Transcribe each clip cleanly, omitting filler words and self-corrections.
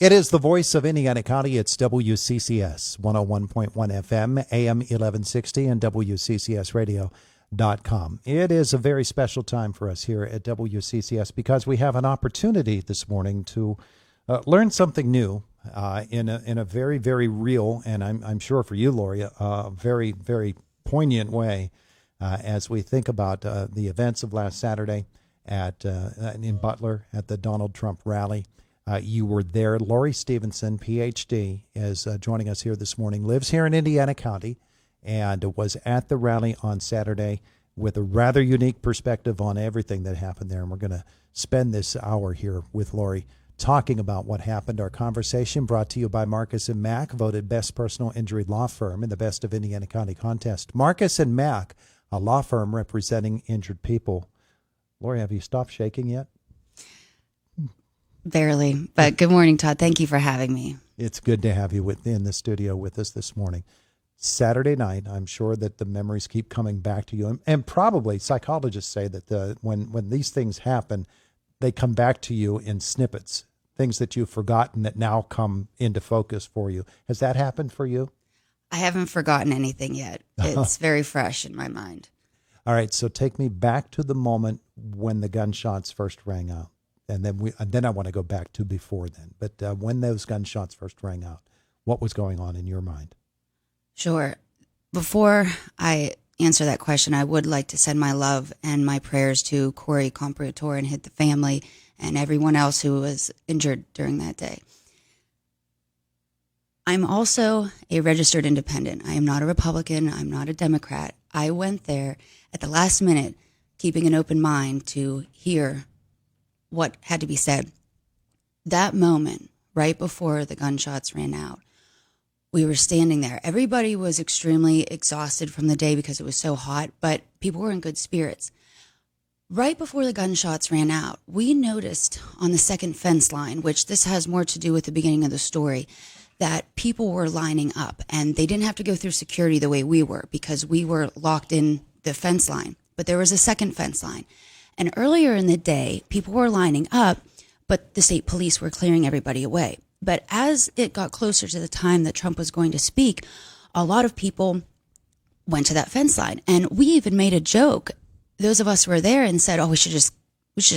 It is the voice of Indiana County. It's WCCS 101.1 FM, AM 1160, and WCCSradio.com. It is a very special time for us here at WCCS because we have an opportunity this morning to learn something new in a very, very real, and I'm sure for you, Lori, a very, very poignant way as we think about the events of last Saturday in Butler at the Donald Trump rally. You were there. Loren Stephenson, Ph.D., is joining us here this morning, lives here in Indiana County, and was at the rally on Saturday with a rather unique perspective on everything that happened there. And we're going to spend this hour here with Loren talking about what happened. Our conversation brought to you by Marcus & Mack, voted best personal injury law firm in the Best of Indiana County contest. Marcus & Mack, a law firm representing injured people. Loren, have you stopped shaking yet? Barely, but good morning, Todd. Thank you for having me. It's good to have you in the studio with us this morning. Saturday night, I'm sure that the memories keep coming back to you. And probably psychologists say that when these things happen, they come back to you in snippets, things that you've forgotten that now come into focus for you. Has that happened for you? I haven't forgotten anything yet. It's very fresh in my mind. All right, so take me back to the moment when the gunshots first rang out. And then I want to go back to before then. But when those gunshots first rang out, what was going on in your mind? Sure. Before I answer that question, I would like to send my love and my prayers to Corey Comparator and the family and everyone else who was injured during that day. I'm also a registered independent. I am not a Republican. I'm not a Democrat. I went there at the last minute, keeping an open mind to hear what had to be said. That moment, right before the gunshots ran out, we were standing there. Everybody was extremely exhausted from the day because it was so hot, but people were in good spirits. Right before the gunshots ran out, we noticed on the second fence line, which this has more to do with the beginning of the story, that people were lining up, and they didn't have to go through security the way we were because we were locked in the fence line. But there was a second fence line. And earlier in the day, people were lining up, but the state police were clearing everybody away. But as it got closer to the time that Trump was going to speak, a lot of people went to that fence line. And we even made a joke. Those of us who were there and said, we should just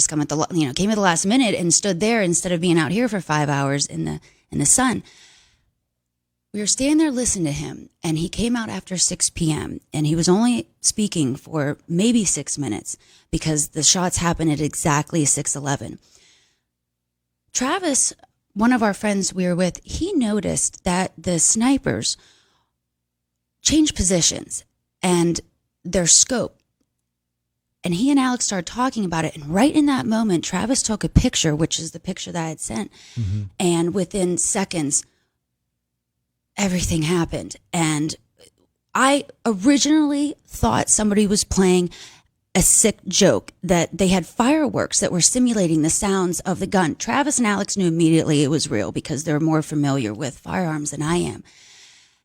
come at came at the last minute and stood there instead of being out here for 5 hours in the sun. We were standing there listening to him, and he came out after 6 p.m., and he was only speaking for maybe 6 minutes because the shots happened at exactly 6:11. Travis, one of our friends we were with, he noticed that the snipers changed positions and their scope. And he and Alex started talking about it, and right in that moment, Travis took a picture, which is the picture that I had sent, and within seconds, everything happened. And I originally thought somebody was playing a sick joke, that they had fireworks that were simulating the sounds of the gun. Travis and Alex knew immediately it was real because they're more familiar with firearms than I am.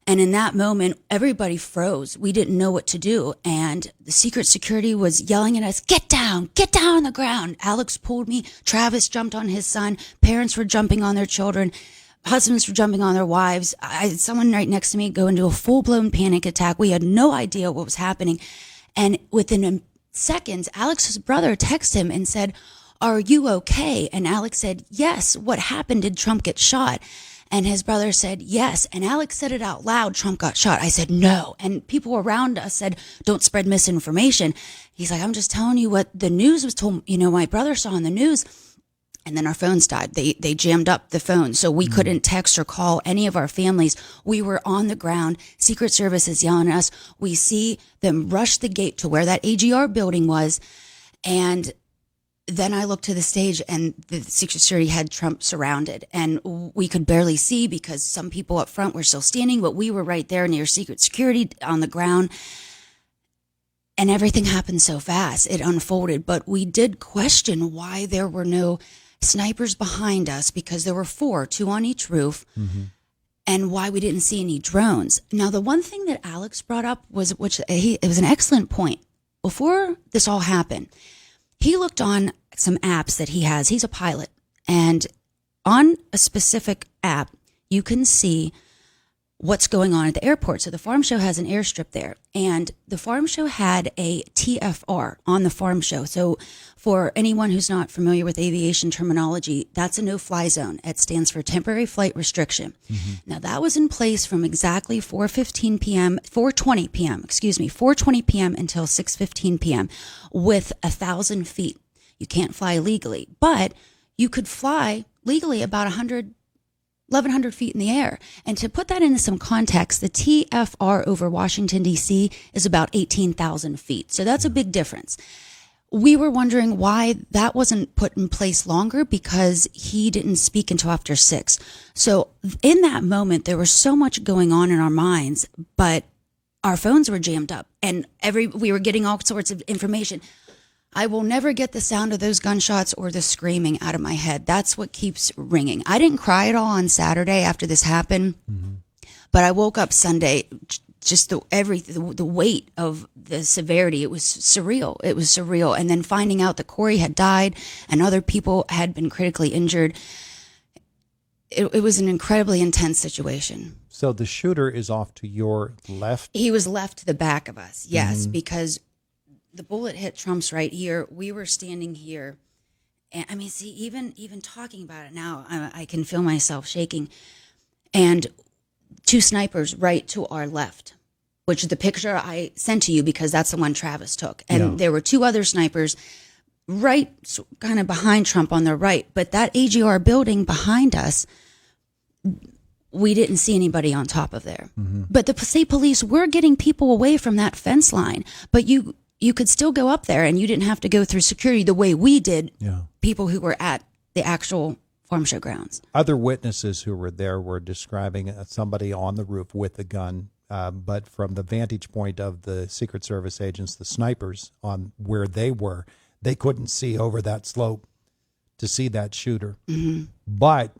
And in that moment, everybody froze. We didn't know what to do. And the secret security was yelling at us, get down on the ground. Alex pulled me. Travis jumped on his son. Parents were jumping on their children. Husbands were jumping on their wives. I had someone right next to me go into a full-blown panic attack. We had no idea what was happening. And within seconds, Alex's brother texted him and said, "Are you okay?" And Alex said, "Yes. What happened? Did Trump get shot?" And his brother said, "Yes." And Alex said it out loud, "Trump got shot." I said, "No." And people around us said, "Don't spread misinformation." He's like, "I'm just telling you what the news was told, my brother saw on the news." And then our phones died. They jammed up the phone. So we couldn't text or call any of our families. We were on the ground. Secret Service is yelling at us. We see them rush the gate to where that AGR building was. And then I looked to the stage, and the Secret Security had Trump surrounded. And we could barely see because some people up front were still standing, but we were right there near Secret Security on the ground. And everything happened so fast. It unfolded. But we did question why there were no snipers behind us, because there were 4, 2 on each roof, and why we didn't see any drones. Now, the one thing that Alex brought up was, it was an excellent point. Before this all happened, he looked on some apps that he has. He's a pilot, and on a specific app, you can see what's going on at the airport. So the farm show has an airstrip there, and the farm show had a TFR on the farm show. So for anyone who's not familiar with aviation terminology, that's a no-fly zone. It stands for temporary flight restriction. Now that was in place from exactly 4:20 p.m. until 6:15 p.m. with 1,000 feet. You can't fly legally, but you could fly legally about 1,100 feet in the air. And to put that into some context, the TFR over Washington, D.C. is about 18,000 feet. So that's a big difference. We were wondering why that wasn't put in place longer, because he didn't speak until after 6. So in that moment, there was so much going on in our minds, but our phones were jammed up and we were getting all sorts of information. I will never get the sound of those gunshots or the screaming out of my head. That's what keeps ringing. I didn't cry at all on Saturday after this happened, but I woke up Sunday, just the weight of the severity. It was surreal. It was surreal. And then finding out that Corey had died and other people had been critically injured. It was an incredibly intense situation. So the shooter is off to your left? He was left to the back of us, yes, because the bullet hit Trump's right ear. We were standing here. And I mean, see, even talking about it now, I can feel myself shaking. And 2 snipers right to our left, which is the picture I sent to you because that's the one Travis took. And there were 2 other snipers right kind of behind Trump on the right. But that AGR building behind us, we didn't see anybody on top of there. But the state police were getting people away from that fence line. But you could still go up there and you didn't have to go through security the way we did people who were at the actual farm show grounds. Other witnesses who were there were describing somebody on the roof with a gun, but from the vantage point of the Secret Service agents, the snipers on where they were, they couldn't see over that slope to see that shooter. But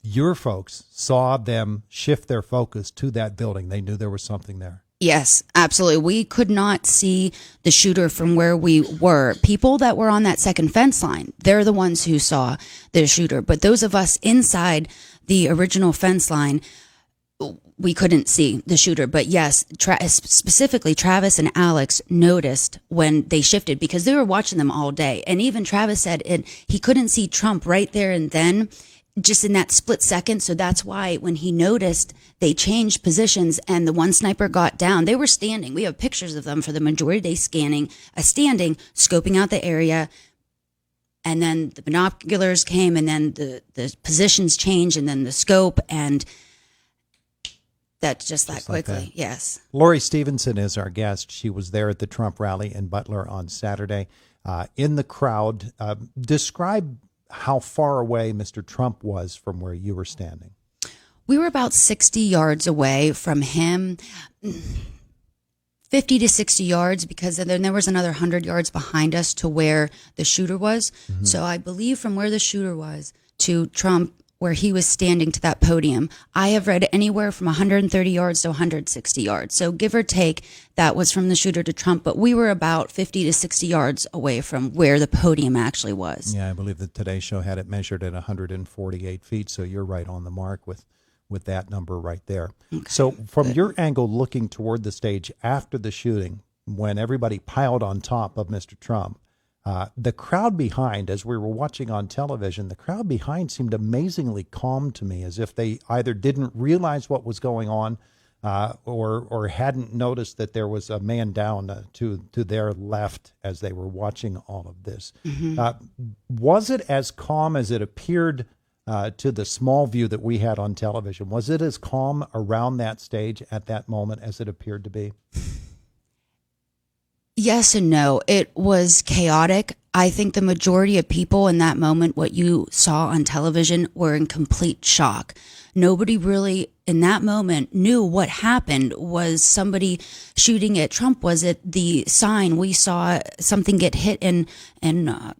your folks saw them shift their focus to that building. They knew there was something there. Yes, absolutely. We could not see the shooter from where we were. People that were on that second fence line, they're the ones who saw the shooter. But those of us inside the original fence line, we couldn't see the shooter. But yes, specifically Travis and Alex noticed when they shifted because they were watching them all day. And even Travis said he couldn't see Trump right there and then, just in that split second. So that's why when he noticed, they changed positions and the one sniper got down. They were standing. We have pictures of them for the majority of the day standing, scoping out the area. And then the binoculars came and then the positions changed and then the scope, and that just that quickly. Like that. Yes. Loren Stephenson is our guest. She was there at the Trump rally in Butler on Saturday. In the crowd, describe how far away Mr. Trump was from where you were standing. We were about 60 yards away from him, 50 to 60 yards, because then there was another 100 yards behind us to where the shooter was. So I believe from where the shooter was to Trump, where he was standing to that podium, I have read anywhere from 130 yards to 160 yards. So give or take, that was from the shooter to Trump, but we were about 50 to 60 yards away from where the podium actually was. Yeah, I believe the Today Show had it measured at 148 feet, so you're right on the mark with that number right there. Okay. So from your angle looking toward the stage after the shooting, when everybody piled on top of Mr. Trump, the crowd behind, as we were watching on television, the crowd behind seemed amazingly calm to me, as if they either didn't realize what was going on or hadn't noticed that there was a man down to their left as they were watching all of this. Was it as calm as it appeared to the small view that we had on television? Was it as calm around that stage at that moment as it appeared to be? Yes and no. It was chaotic. I think the majority of people in that moment, what you saw on television, were in complete shock. Nobody really in that moment knew what happened. Was somebody shooting at Trump? Was it the sign? We saw something get hit and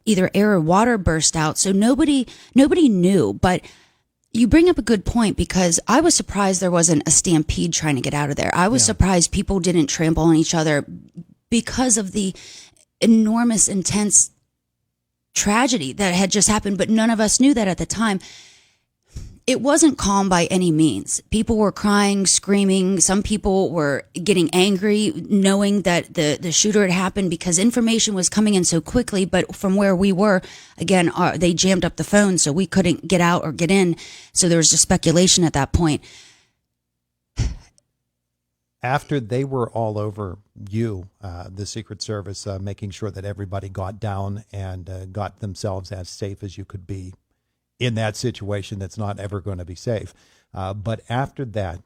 either air or water burst out. So nobody knew. But you bring up a good point, because I was surprised there wasn't a stampede trying to get out of there. I was surprised people didn't trample on each other because of the enormous, intense tragedy that had just happened, but none of us knew that at the time. It wasn't calm by any means. People were crying, screaming. Some people were getting angry knowing that the shooter had happened because information was coming in so quickly. But from where we were, again, they jammed up the phone, so we couldn't get out or get in. So there was just speculation at that point. After they were all over you, the Secret Service, making sure that everybody got down and got themselves as safe as you could be in that situation that's not ever going to be safe. But after that,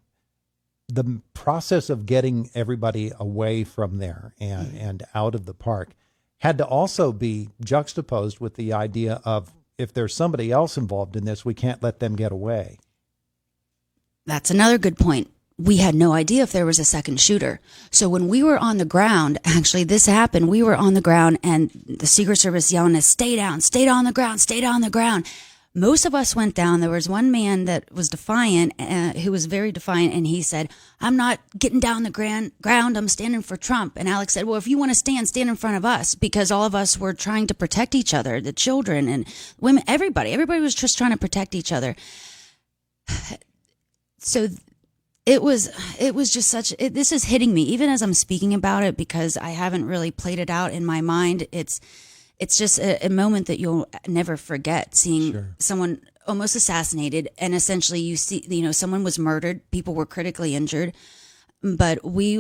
the process of getting everybody away from there and out of the park had to also be juxtaposed with the idea of, if there's somebody else involved in this, we can't let them get away. That's another good point. We had no idea if there was a second shooter. So when we were on the ground, actually this happened, we were on the ground and the Secret Service yelling us, stay down, stay on the ground, stay on the ground. Most of us went down. There was one man that was defiant, who was very defiant, and he said, I'm not getting down the ground, I'm standing for Trump. And Alex said, well, if you want to stand in front of us, because all of us were trying to protect each other, the children and women, everybody was just trying to protect each other. So it was just this is hitting me, even as I'm speaking about it, because I haven't really played it out in my mind. It's just a moment that you'll never forget, seeing someone almost assassinated, and essentially you see, someone was murdered, people were critically injured, but we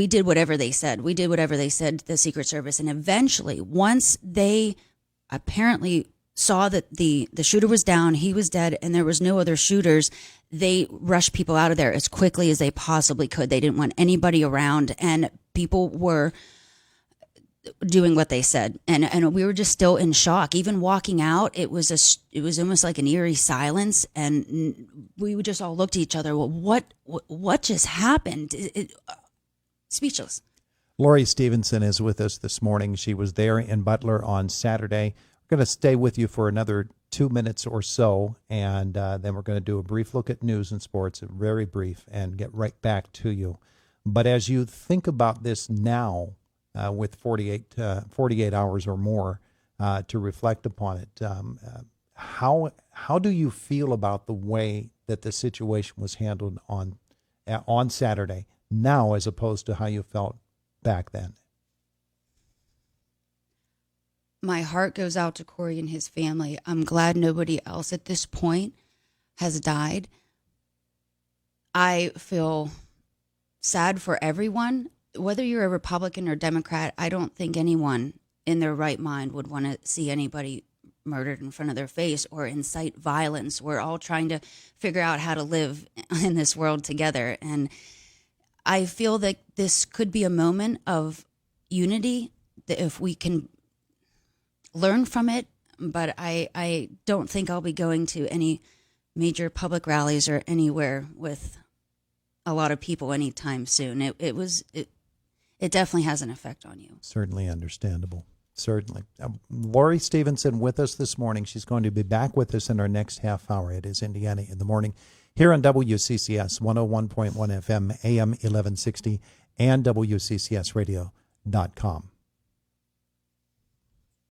did whatever they said. We did whatever they said, the Secret Service, and eventually, once they apparently saw that the shooter was down, he was dead, and there was no other shooters, they rushed people out of there as quickly as they possibly could. They didn't want anybody around, and people were doing what they said, and we were just still in shock. Even walking out, it was almost like an eerie silence, and we would just all look at each other. Well, what just happened? Speechless. Loren Stephenson is with us this morning. She was there in Butler on Saturday. We're going to stay with you for another 2 minutes or so, and then we're going to do a brief look at news and sports, very brief, and get right back to you. But as you think about this now, with 48 hours or more to reflect upon it, how do you feel about the way that the situation was handled on Saturday now, as opposed to how you felt back then? My heart goes out to Corey and his family. I'm glad nobody else at this point has died. I feel sad for everyone. Whether you're a Republican or Democrat, I don't think anyone in their right mind would want to see anybody murdered in front of their face or incite violence. We're all trying to figure out how to live in this world together. And I feel that this could be a moment of unity, that if we can learn from it. But I don't think I'll be going to any major public rallies or anywhere with a lot of people anytime soon. It definitely has an effect on you. Certainly understandable. Certainly. Loren Stephenson with us this morning. She's going to be back with us in our next half hour. It is Indiana in the Morning here on WCCS 101.1 FM, AM 1160, and WCCSradio.com.